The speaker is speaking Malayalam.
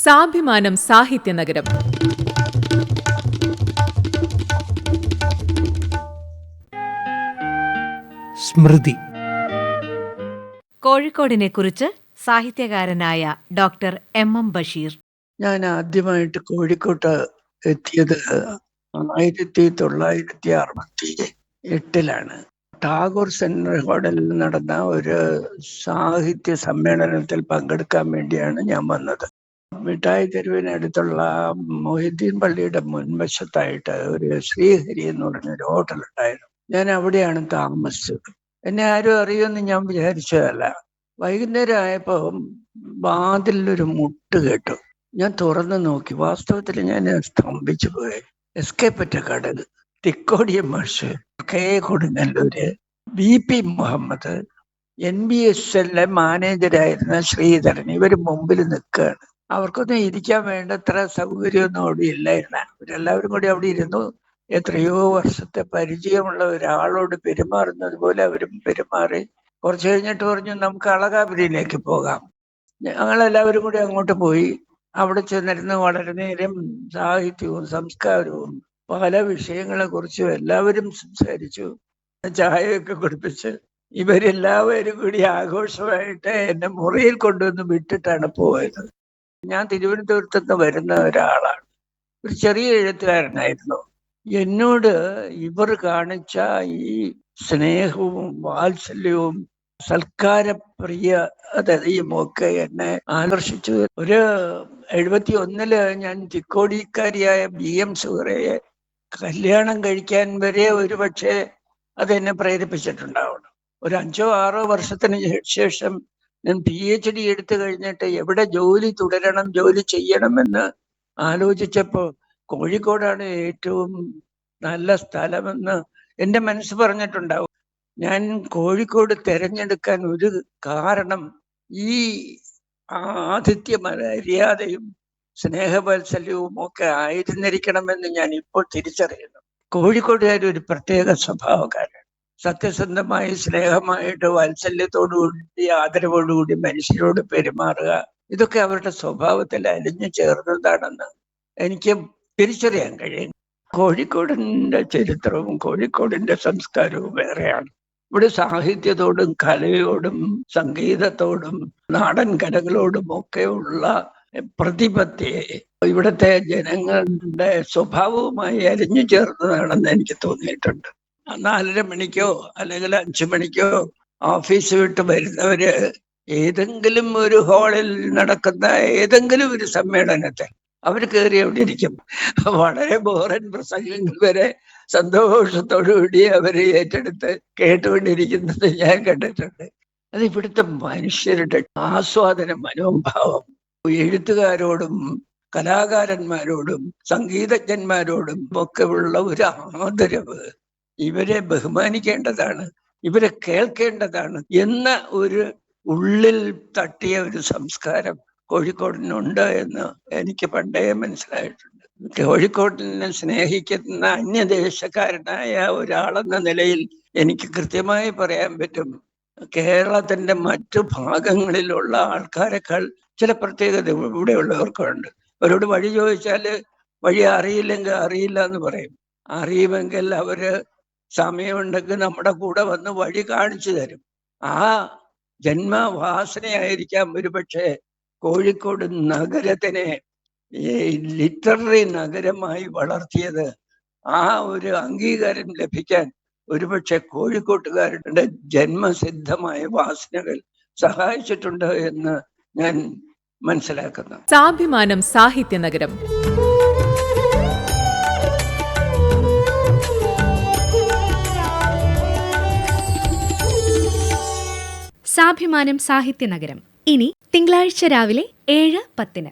സാഭിമാനം സാഹിത്യനഗരം. സ്മൃതി. കോഴിക്കോടിനെ കുറിച്ച് സാഹിത്യകാരനായ ഡോക്ടർ എം ബഷീർ. ഞാൻ ആദ്യമായിട്ട് കോഴിക്കോട്ട് എത്തിയത് 1968 ടാഗോർ സെൻട്രൽ ഹാളിൽ നടന്ന ഒരു സാഹിത്യ സമ്മേളനത്തിൽ പങ്കെടുക്കാൻ വേണ്ടിയാണ് ഞാൻ വന്നത്. മിഠായി തെരുവിനടുത്തുള്ള മൊഹിദ്ദീൻ പള്ളിയുടെ മുൻവശത്തായിട്ട് ഒരു ശ്രീഹരി എന്ന് പറഞ്ഞൊരു ഹോട്ടൽ ഉണ്ടായിരുന്നു. ഞാൻ അവിടെയാണ് താമസിച്ചത്. എന്നെ ആരും അറിയുമെന്ന് ഞാൻ വിചാരിച്ചതല്ല. വൈകുന്നേരം ആയപ്പോൾ വാതിലൊരു മുട്ട് കേട്ടു. ഞാൻ തുറന്നു നോക്കി. വാസ്തവത്തിൽ ഞാൻ സ്തംഭിച്ചു പോയി. എസ്കേപ്പറ്റ കടൽ, തിക്കോടിയ മാഷ്, K Kodungallur, BP Muhammad, NBSL മാനേജരായിരുന്ന ശ്രീധരൻ, ഇവർ മുമ്പിൽ നിൽക്കുകയാണ്. അവർക്കൊന്നും ഇരിക്കാൻ വേണ്ടത്ര സൗകര്യമൊന്നും അവിടെ ഇല്ലായിരുന്നു. അവരെല്ലാവരും കൂടി അവിടെ ഇരുന്നു. എത്രയോ വർഷത്തെ പരിചയമുള്ള ഒരാളോട് പെരുമാറുന്നത് പോലെ അവരും പെരുമാറി. കുറച്ച് കഴിഞ്ഞിട്ട് പറഞ്ഞു, നമുക്ക് അളകാപുരിയിലേക്ക് പോകാം. ഞങ്ങളെല്ലാവരും കൂടി അങ്ങോട്ട് പോയി. അവിടെ ചെന്നിരുന്ന് വളരെ നേരം സാഹിത്യവും സംസ്കാരവും പല വിഷയങ്ങളെ കുറിച്ചും എല്ലാവരും സംസാരിച്ചു. ചായയൊക്കെ കുടിപ്പിച്ച് ഇവരെല്ലാവരും കൂടി ആഘോഷമായിട്ട് എന്നെ മുറിയിൽ കൊണ്ടുവന്ന് വിട്ടിട്ടാണ് പോയത്. ഞാൻ തിരുവനന്തപുരത്ത് നിന്ന് വരുന്ന ഒരാളാണ്. ഒരു ചെറിയ എഴുത്തുകാരനായിരുന്നു. എന്നോട് ഇവർ കാണിച്ച ഈ സ്നേഹവും വാത്സല്യവും സൽക്കാരപ്രിയതയും ഒക്കെ എന്നെ ആകർഷിച്ചു. ഒരു 71 ഞാൻ തിക്കോടിക്കാരിയായ BM സുഹറയെ കല്യാണം കഴിക്കാൻ വരെ ഒരുപക്ഷെ അതെന്നെ പ്രേരിപ്പിച്ചിട്ടുണ്ടാവണം. ഒരു 5-6 വർഷത്തിന് ശേഷം ഞാൻ PhD എടുത്തു കഴിഞ്ഞിട്ട് എവിടെ ജോലി തുടരണം, ജോലി ചെയ്യണമെന്ന് ആലോചിച്ചപ്പോൾ കോഴിക്കോടാണ് ഏറ്റവും നല്ല സ്ഥലമെന്ന് എൻ്റെ മനസ്സ് പറഞ്ഞിട്ടുണ്ടാവും. ഞാൻ കോഴിക്കോട് തിരഞ്ഞെടുക്കാൻ ഒരു കാരണം ഈ ആതിഥ്യ മര്യാദയും സ്നേഹവാത്സല്യവും ഒക്കെ ആയിരുന്നിരിക്കണമെന്ന് ഞാൻ ഇപ്പോൾ തിരിച്ചറിയുന്നു. കോഴിക്കോടുകാർ ഒരു പ്രത്യേക സ്വഭാവക്കാരാണ്. സത്യസന്ധമായി സ്നേഹമായിട്ട് വാത്സല്യത്തോടുകൂടി ആദരവോടുകൂടി മനുഷ്യരോട് പെരുമാറുക, ഇതൊക്കെ അവരുടെ സ്വഭാവത്തിൽ അലിഞ്ഞു ചേർന്നതാണെന്ന് എനിക്ക് തിരിച്ചറിയാൻ കഴിയും. കോഴിക്കോടിൻ്റെ ചരിത്രവും കോഴിക്കോടിൻ്റെ സംസ്കാരവും വേറെയാണ്. ഇവിടെ സാഹിത്യത്തോടും കലയോടും സംഗീതത്തോടും നാടൻ കലകളോടും ഒക്കെ ഉള്ള പ്രതിപത്തിയെ ഇവിടുത്തെ ജനങ്ങളുടെ സ്വഭാവവുമായി അലിഞ്ഞു ചേർന്നതാണെന്ന് എനിക്ക് തോന്നിയിട്ടുണ്ട്. 4:30 മണിക്കോ അല്ലെങ്കിൽ 5 മണിക്കോ ഓഫീസ് വിട്ട് വരുന്നവര് ഏതെങ്കിലും ഒരു ഹാളിൽ നടക്കുന്ന ഏതെങ്കിലും ഒരു സമ്മേളനത്തിൽ അവർ കയറി അവിടെ ഇരിക്കും. വളരെ ബോറൻ പ്രസംഗങ്ങൾ വരെ സന്തോഷത്തോടുകൂടി അവരെ ഏറ്റെടുത്ത് കേട്ടുകൊണ്ടിരിക്കുന്നത് ഞാൻ കണ്ടിട്ടുണ്ട്. അത് ഇവിടുത്തെ മനുഷ്യരുടെ ആസ്വാദന മനോഭാവം. എഴുത്തുകാരോടും കലാകാരന്മാരോടും സംഗീതജ്ഞന്മാരോടും ഒക്കെ ഉള്ള ഒരു ആദരവ്, ഇവരെ ബഹുമാനിക്കേണ്ടതാണ്, ഇവരെ കേൾക്കേണ്ടതാണ് എന്ന ഒരു ഉള്ളിൽ തട്ടിയ ഒരു സംസ്കാരം കോഴിക്കോടിനുണ്ട് എന്ന് എനിക്ക് പണ്ടേ മനസ്സിലായിട്ടുണ്ട്. കോഴിക്കോടിനെ സ്നേഹിക്കുന്ന അന്യദേശക്കാരനായ ഒരാളെന്ന നിലയിൽ എനിക്ക് കൃത്യമായി പറയാൻ പറ്റും, കേരളത്തിന്റെ മറ്റു ഭാഗങ്ങളിലുള്ള ആൾക്കാരെക്കാൾ ചില പ്രത്യേകത ഇവിടെയുള്ളവർക്കുണ്ട്. അവരോട് വഴി ചോദിച്ചാൽ വഴി അറിയില്ലെങ്കിൽ അറിയില്ല എന്ന് പറയും. അറിയുമെങ്കിൽ അവര് സമയമുണ്ടെങ്കിൽ നമ്മുടെ കൂടെ വന്ന് വഴി കാണിച്ചു തരും. ആ ജന്മവാസനയായിരിക്കാം ഒരുപക്ഷെ കോഴിക്കോട് നഗരത്തിനെ ലിറ്റററി നഗരമായി വളർത്തിയത്. ആ ഒരു അംഗീകാരം ലഭിക്കാൻ ഒരുപക്ഷെ കോഴിക്കോട്ടുകാരുടെ ജന്മസിദ്ധമായ വാസനകൾ സഹായിച്ചിട്ടുണ്ട് എന്ന് ഞാൻ മനസ്സിലാക്കുന്നു. സാഭിമാനം സാഹിത്യനഗരം. സാഭിമാനം സാഹിത്യനഗരം ഇനി തിങ്കളാഴ്ച രാവിലെ 7:10.